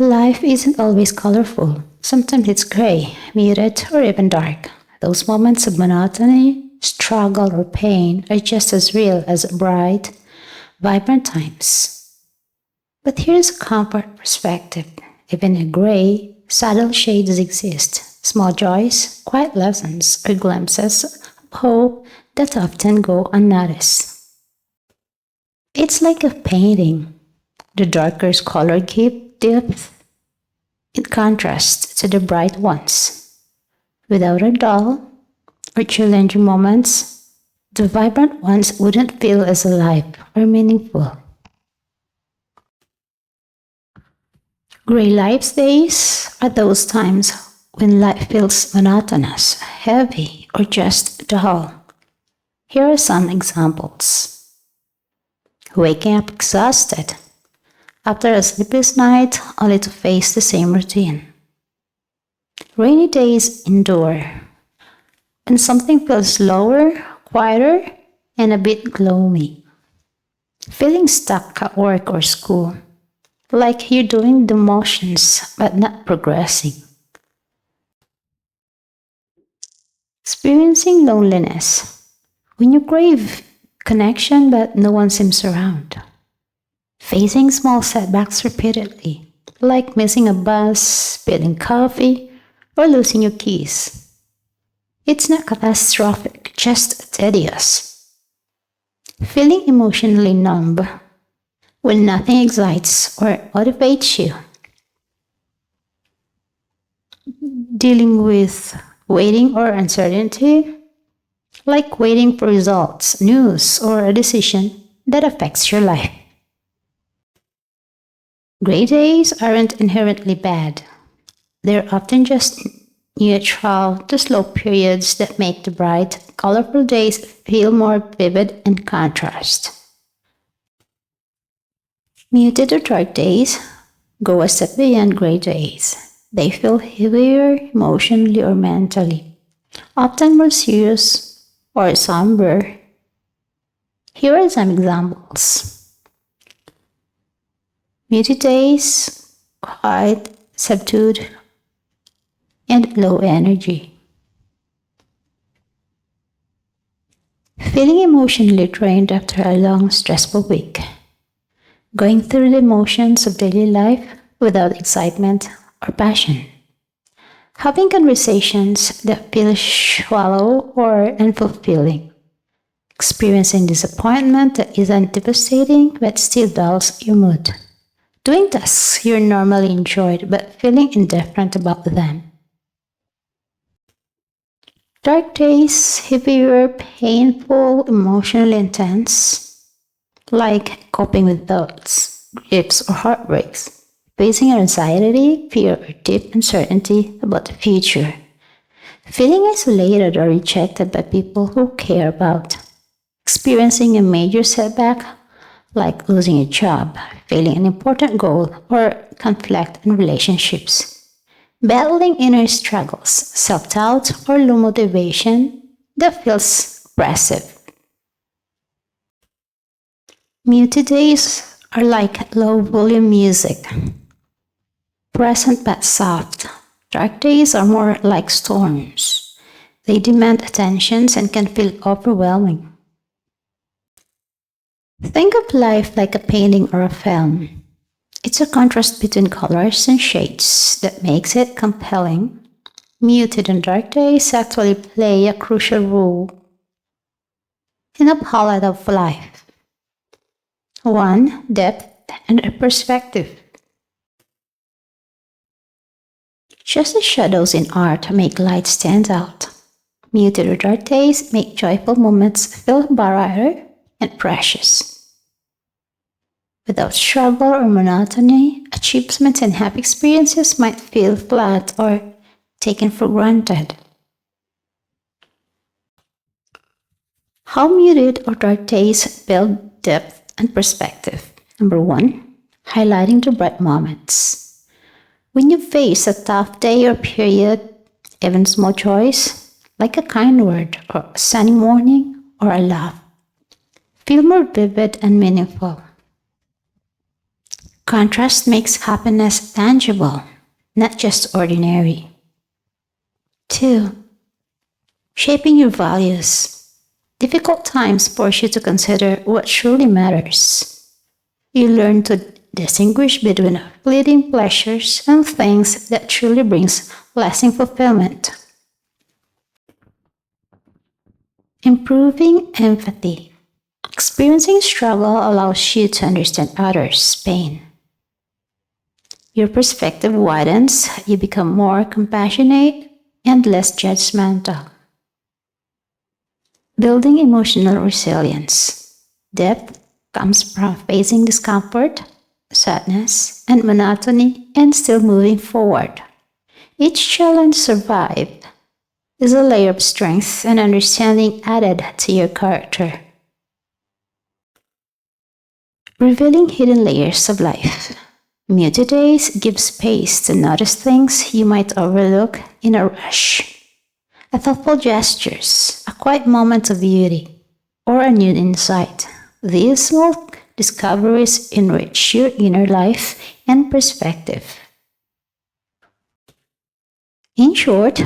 Life isn't always colorful. Sometimes it's gray, muted, or even dark. Those moments of monotony, struggle, or pain are just as real as bright, vibrant times. But here's a comfort perspective. Even in gray, subtle shades exist. Small joys, quiet lessons, or glimpses of hope that often go unnoticed. It's like a painting. The darker color gives depth in contrast to the bright ones. Without a dull or challenging moments, the vibrant ones wouldn't feel as alive or meaningful. Gray Life's days are those times when life feels monotonous, heavy, or just dull. Here are some examples. Waking up exhausted after a sleepless night only to face the same routine. Rainy days endure when something feels slower, quieter, and a bit gloomy. Feeling stuck at work or school, like you're doing the motions but not progressing. Experiencing loneliness when you crave connection but no one seems around. Facing small setbacks repeatedly, like missing a bus, spilling coffee, or losing your keys. It's not catastrophic, just tedious. Feeling emotionally numb when nothing excites or motivates you. Dealing with waiting or uncertainty, like waiting for results, news, or a decision that affects your life. Gray days aren't inherently bad. They're often just neutral to slow periods that make the bright, colorful days feel more vivid in contrast. Muted or dark days go a step beyond gray days. They feel heavier emotionally or mentally, often more serious or somber. Here are some examples. Muted days, quiet, subdued, and low energy. Feeling emotionally drained after a long, stressful week. Going through the motions of daily life without excitement or passion. Having conversations that feel shallow or unfulfilling. Experiencing disappointment that isn't devastating but still dulls your mood. Doing tasks you normally enjoyed but feeling indifferent about them. Dark days, heavier, painful, emotionally intense, like coping with thoughts, griefs, or heartbreaks, facing anxiety, fear, or deep uncertainty about the future, feeling isolated or rejected by people who care about, experiencing a major setback, like losing a job, failing an important goal, or conflict in relationships. Battling inner struggles, self-doubt, or low motivation that feels oppressive. Muted days are like low-volume music, present but soft. Dark days are more like storms. They demand attention and can feel overwhelming. Think of life like a painting or a film. It's a contrast between colors and shades that makes it compelling. Muted and dark days actually play a crucial role in the palette of life. 1. Depth and perspective. Just as shadows in art make light stand out, muted or dark days make joyful moments feel brighter and precious. Without struggle or monotony, achievements and happy experiences might feel flat or taken for granted. How muted or dark days build depth and perspective. Number 1, highlighting the bright moments. When you face a tough day or period, even small joys, like a kind word or a sunny morning or a laugh, feel more vivid and meaningful. Contrast makes happiness tangible, not just ordinary. 2. Shaping your values. Difficult times force you to consider what truly matters. You learn to distinguish between fleeting pleasures and things that truly brings lasting fulfillment. Improving empathy. Experiencing struggle allows you to understand others' pain. Your perspective widens, you become more compassionate and less judgmental. Building emotional resilience. Depth comes from facing discomfort, sadness, and monotony and still moving forward. Each challenge survived is a layer of strength and understanding added to your character. Revealing hidden layers of life. Muted days give space to notice things you might overlook in a rush. A thoughtful gestures, a quiet moment of beauty, or a new insight. These small discoveries enrich your inner life and perspective. In short,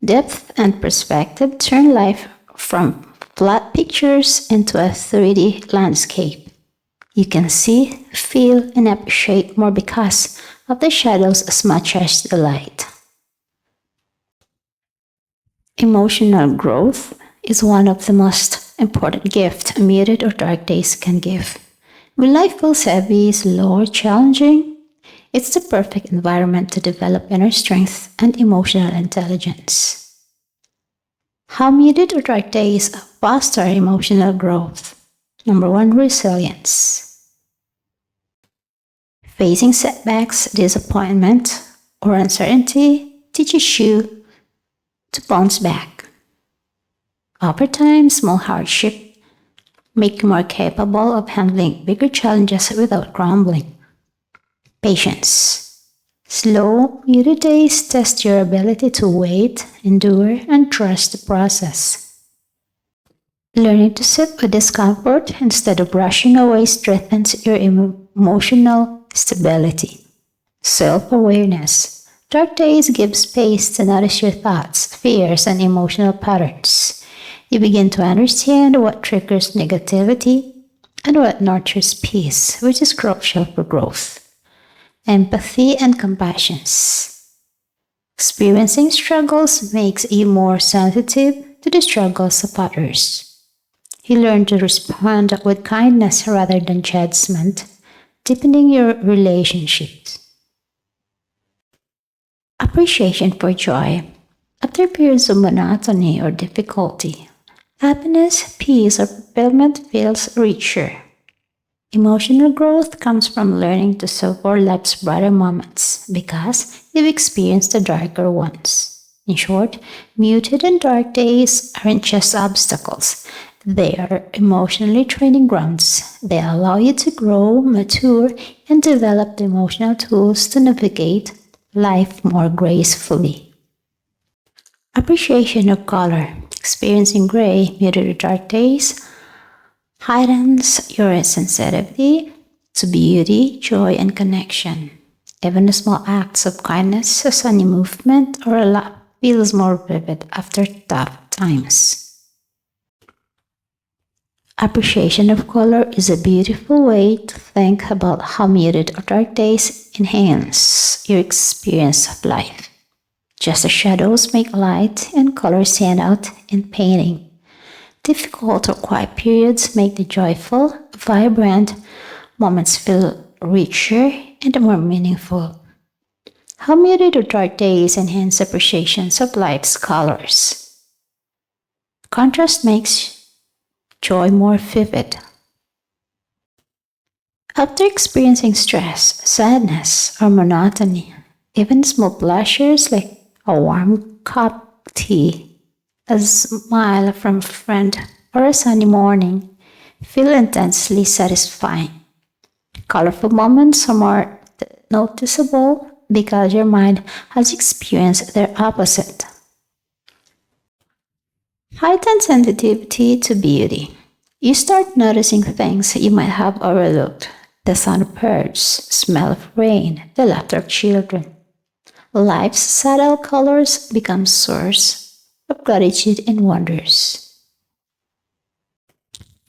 depth and perspective turn life from flat pictures into a 3D landscape. You can see, feel, and appreciate more because of the shadows as much as the light. Emotional growth is one of the most important gifts muted or dark days can give. When life feels heavy, slow, or challenging, it's the perfect environment to develop inner strength and emotional intelligence. How muted or dark days foster emotional growth? Number 1, resilience. Facing setbacks, disappointment, or uncertainty teaches you to bounce back. Over time, small hardship make you more capable of handling bigger challenges without grumbling. Patience. Slow, muted days test your ability to wait, endure, and trust the process. Learning to sit with discomfort instead of rushing away strengthens your emotional stability. Self-awareness. Dark days give space to notice your thoughts, fears, and emotional patterns. You begin to understand what triggers negativity and what nurtures peace, which is crucial for growth. Empathy and compassion. Experiencing struggles makes you more sensitive to the struggles of others. You learn to respond with kindness rather than judgment, deepening your relationships. Appreciation for joy. After periods of monotony or difficulty, happiness, peace, or fulfillment feels richer. Emotional growth comes from learning to savor life's brighter moments because you've experienced the darker ones. In short, muted and dark days aren't just obstacles. They are emotionally training grounds. They allow you to grow, mature, and develop the emotional tools to navigate life more gracefully. Appreciation of color. Experiencing gray, muted or dark days heightens your sensitivity to beauty, joy, and connection. Even the small acts of kindness, a sunny movement, or a laugh feels more vivid after tough times. Appreciation of color is a beautiful way to think about how muted or dark days enhance your experience of life. Just as shadows make light and color stand out in painting, difficult or quiet periods make the joyful, vibrant moments feel richer and more meaningful. How muted or dark days enhance appreciations of life's colors. Contrast makes joy more vivid. After experiencing stress, sadness, or monotony, even small pleasures like a warm cup of tea, a smile from a friend, or a sunny morning feel intensely satisfying. Colorful moments are more noticeable because your mind has experienced their opposite. Heightened sensitivity to beauty. You start noticing things you might have overlooked. The sound of birds, smell of rain, the laughter of children. Life's subtle colors become source of gratitude and wonders.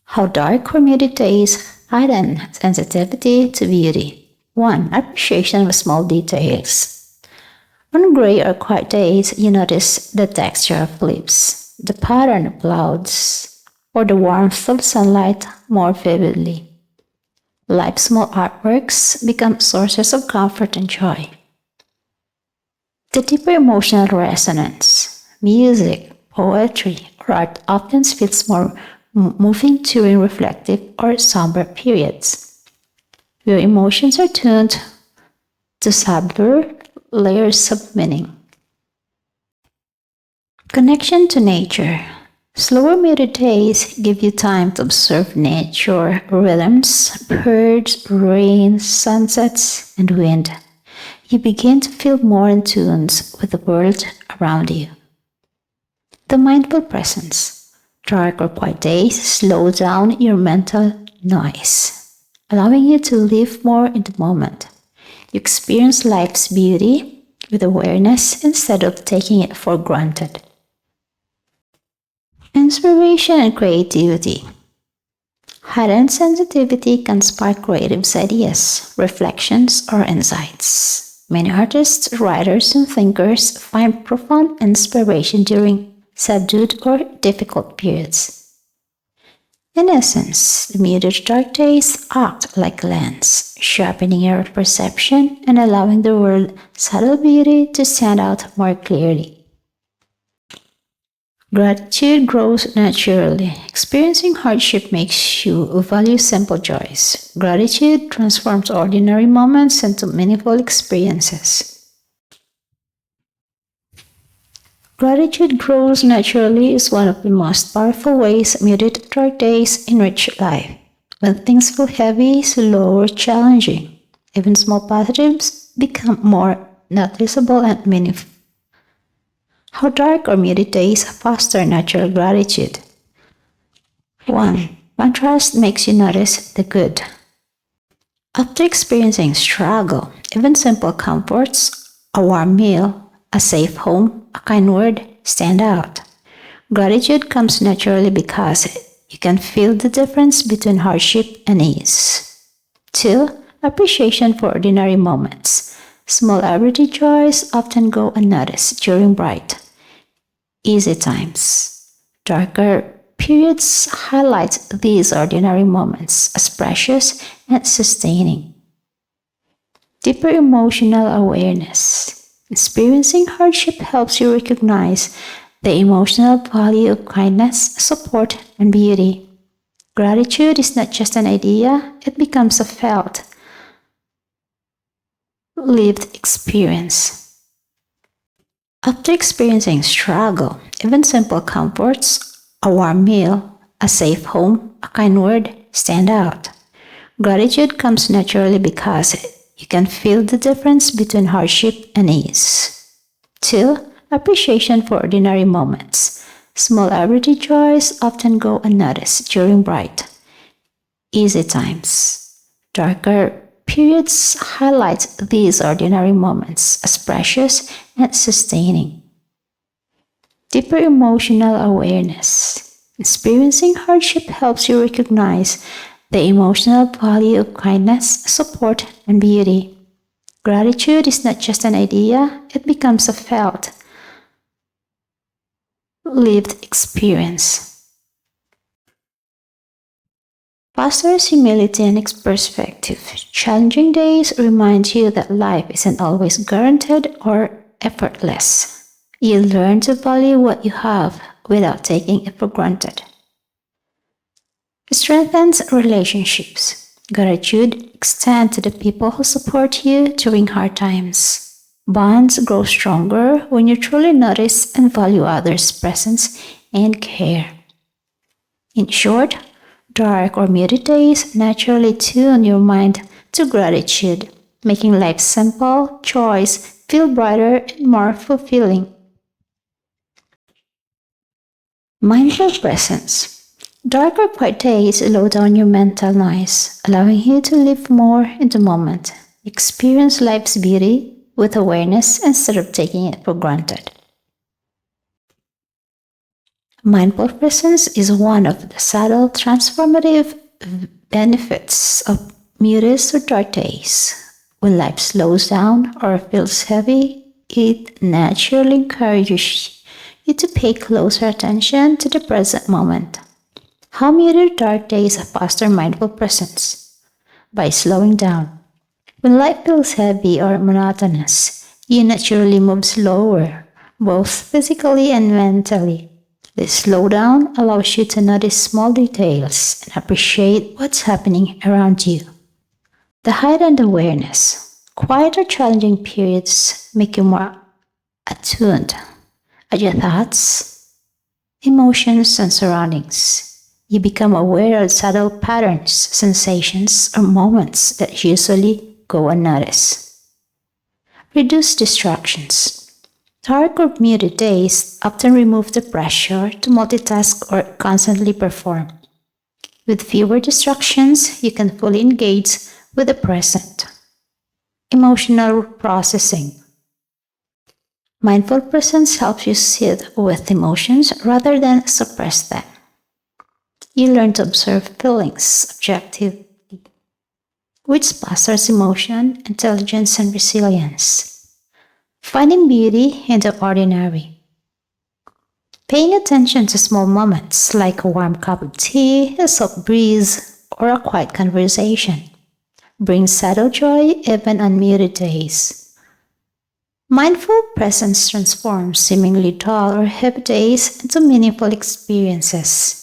How dark or muted days heighten sensitivity to beauty. 1. Appreciation of small details. On gray or quiet days, you notice the texture of leaves, the pattern of clouds, or the warmth of sunlight more vividly. Life's small artworks become sources of comfort and joy. The deeper emotional resonance, music, poetry, or art often feels more moving during reflective or somber periods. Your emotions are tuned to subtler layers of meaning. Connection to nature. Slower muted days give you time to observe nature rhythms, birds, rain, sunsets, and wind. You begin to feel more in tune with the world around you. The mindful presence. Dark or quiet days slow down your mental noise, allowing you to live more in the moment. You experience life's beauty with awareness instead of taking it for granted. Inspiration and creativity. Heightened sensitivity can spark creative ideas, reflections, or insights. Many artists, writers, and thinkers find profound inspiration during subdued or difficult periods. In essence, the muted dark days act like a lens, sharpening your perception and allowing the world's subtle beauty to stand out more clearly. Gratitude grows naturally. Experiencing hardship makes you value simple joys. Gratitude transforms ordinary moments into meaningful experiences. Gratitude grows naturally is one of the most powerful ways muted dark days enrich life. When things feel heavy, slow, or challenging, even small positives become more noticeable and meaningful. How dark or muted days foster natural gratitude. 1. Contrast makes you notice the good. After experiencing struggle, even simple comforts, a warm meal, a safe home, a kind word stand out. Gratitude comes naturally because you can feel the difference between hardship and ease. 2. Appreciation for ordinary moments. Small everyday joys often go unnoticed during bright, easy times. Darker periods highlight these ordinary moments as precious and sustaining. Deeper emotional awareness. Experiencing hardship helps you recognize the emotional value of kindness, support, and beauty. Gratitude is not just an idea, it becomes a felt, lived experience. After experiencing struggle, even simple comforts, a warm meal, a safe home, a kind word stand out. Gratitude comes naturally because you can feel the difference between hardship and ease. 2. Appreciation for ordinary moments. Small everyday joys often go unnoticed during bright, easy times. Darker periods highlight these ordinary moments as precious and sustaining. Deeper emotional awareness. Experiencing hardship helps you recognize the emotional value of kindness, support, and beauty. Gratitude is not just an idea, it becomes a felt, lived experience. Fosters humility and perspective. Challenging days remind you that life isn't always guaranteed or effortless. You learn to value what you have without taking it for granted. It strengthens relationships. Gratitude extends to the people who support you during hard times. Bonds grow stronger when you truly notice and value others' presence and care. In short, dark or muted days naturally tune your mind to gratitude, making life simple, joys feel brighter and more fulfilling. Mindful presence. Dark or quiet days slow down your mental noise, allowing you to live more in the moment. Experience life's beauty with awareness instead of taking it for granted. Mindful presence is one of the subtle transformative benefits of muted or dark days. When life slows down or feels heavy, it naturally encourages you to pay closer attention to the present moment. How muted dark days foster mindful presence? By slowing down. When life feels heavy or monotonous, you naturally move slower, both physically and mentally. This slowdown allows you to notice small details and appreciate what's happening around you. The heightened awareness. Quiet or challenging periods make you more attuned at your thoughts, emotions, and surroundings. You become aware of subtle patterns, sensations, or moments that usually go unnoticed. Reduce distractions. Dark or muted days often remove the pressure to multitask or constantly perform. With fewer distractions, you can fully engage with the present. Emotional processing. Mindful presence helps you sit with emotions rather than suppress them. You learn to observe feelings objectively, which fosters emotion, intelligence, and resilience. Finding beauty in the ordinary. Paying attention to small moments like a warm cup of tea, a soft breeze, or a quiet conversation brings subtle joy even on muted days. Mindful presence transforms seemingly dull or heavy days into meaningful experiences.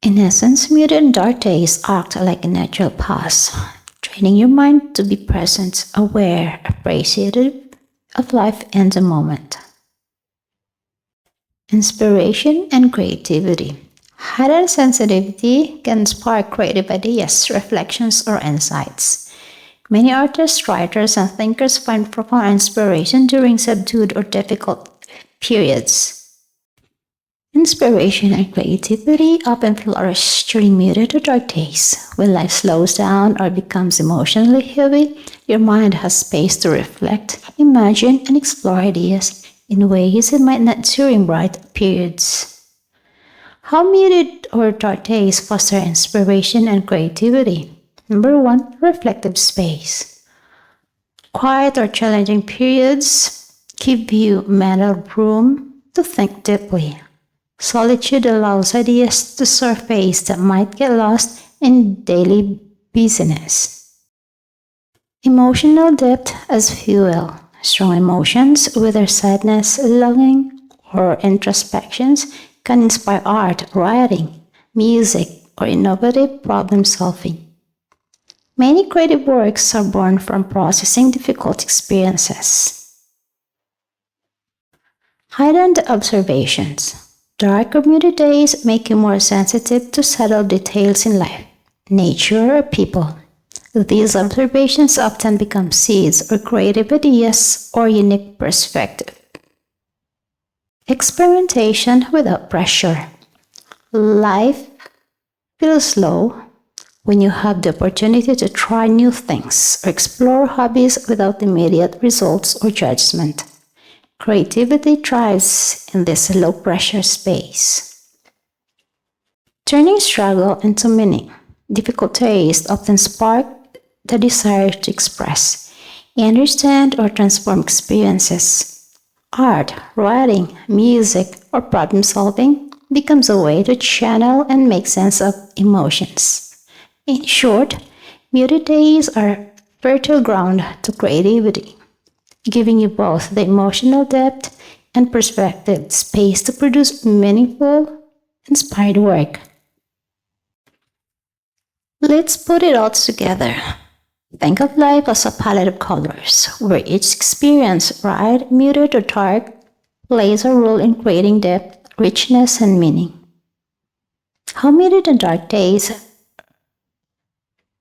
In essence, muted and dark days act like a natural pause, training your mind to be present, aware, appreciative of life in the moment. Inspiration and creativity. Heightened sensitivity can spark creative ideas, reflections, or insights. Many artists, writers, and thinkers find profound inspiration during subdued or difficult periods. Inspiration and creativity often flourish during muted or dark days. When life slows down or becomes emotionally heavy, your mind has space to reflect, imagine, and explore ideas in ways it might not during bright periods. How muted or dark days foster inspiration and creativity? Number one, reflective space. Quiet or challenging periods give you mental room to think deeply. Solitude allows ideas to surface that might get lost in daily busyness. Emotional depth as fuel. Strong emotions, whether sadness, longing, or introspections, can inspire art, writing, music, or innovative problem solving. Many creative works are born from processing difficult experiences. Heightened observations. Dark or muted days make you more sensitive to subtle details in life, nature, or people. These observations often become seeds or creative ideas or unique perspective. Experimentation without pressure. Life feels slow when you have the opportunity to try new things or explore hobbies without immediate results or judgment. Creativity thrives in this low-pressure space. Turning struggle into meaning. Difficult days often spark the desire to express, understand, or transform experiences. Art, writing, music, or problem solving becomes a way to channel and make sense of emotions. In short, muted days are fertile ground to creativity, giving you both the emotional depth and perspective space to produce meaningful, inspired work. Let's put it all together. Think of life as a palette of colors, where each experience, bright, muted, or dark, plays a role in creating depth, richness, and meaning. How muted and dark days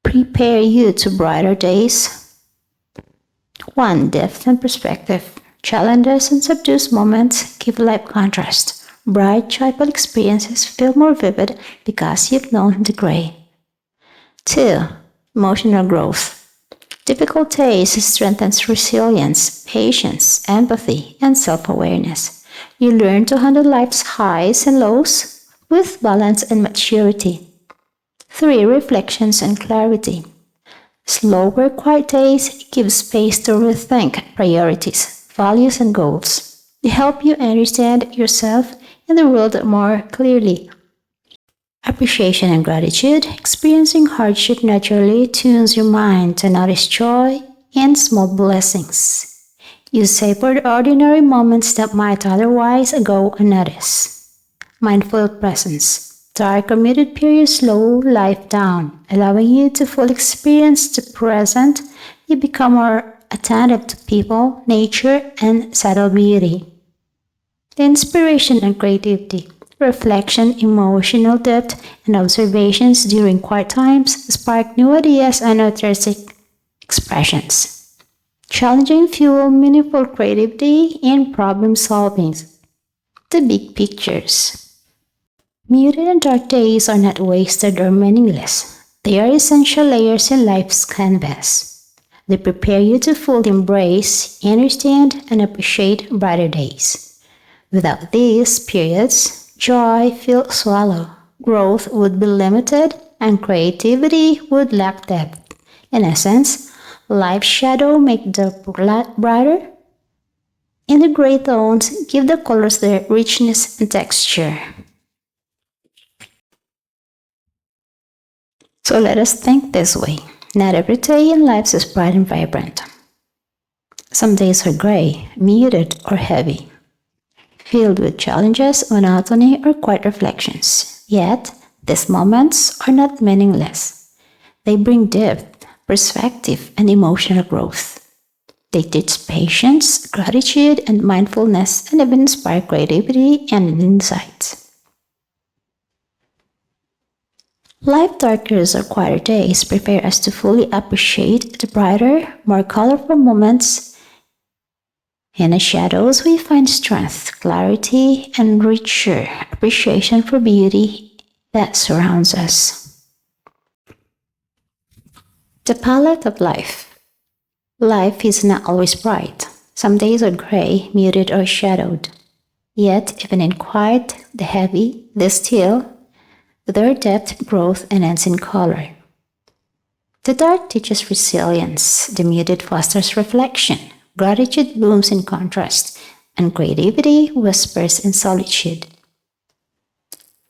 prepare you to brighter days? 1. Depth and perspective. Challenges and subdued moments give life contrast, Bright, joyful experiences feel more vivid because you've known the gray. 2. Emotional growth. Difficult days strengthens resilience, patience, empathy, and self-awareness. You learn to handle life's highs and lows with balance and maturity. 3. Reflections and clarity. Slower, quiet days give space to rethink priorities, values, and goals. They help you understand yourself and the world more clearly. Appreciation and gratitude. Experiencing hardship naturally tunes your mind to notice joy and small blessings. You savor the ordinary moments that might otherwise go unnoticed. Mindful presence. Dark or muted periods slow life down, allowing you to fully experience the present. You become more attentive to people, nature, and subtle beauty. The inspiration and creativity. Reflection, emotional depth, and observations during quiet times spark new ideas and artistic expressions. Challenging fuel meaningful creativity and problem solving. The big pictures. Muted and dark days are not wasted or meaningless. They are essential layers in life's canvas. They prepare you to fully embrace, understand, and appreciate brighter days. Without these periods, joy feels swallow, growth would be limited, and creativity would lack depth. In essence, life's shadow make the brighter, and the gray tones give the colors their richness and texture. So let us think this way. Not every day in life is bright and vibrant. Some days are gray, muted, or heavy, filled with challenges, monotony, or quiet reflections. Yet, these moments are not meaningless. They bring depth, perspective, and emotional growth. They teach patience, gratitude, and mindfulness, and even inspire creativity and insight. Life darker or quieter days prepare us to fully appreciate the brighter, more colorful moments. In the shadows, we find strength, clarity, and richer appreciation for beauty that surrounds us. The palette of life. Life is not always bright. Some days are gray, muted, or shadowed. Yet, even in quiet, the heavy, the still, their depth, growth, and ends in color. The dark teaches resilience, the muted fosters reflection, gratitude blooms in contrast, and creativity whispers in solitude.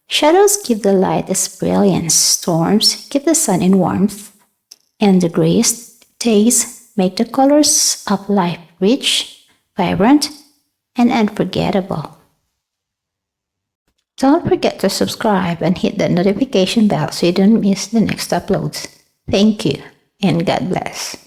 Shadows give the light its brilliance, storms give the sun in warmth, and the grayest days make the colors of life rich, vibrant, and unforgettable. Don't forget to subscribe and hit the notification bell so you don't miss the next uploads. Thank you, and God bless.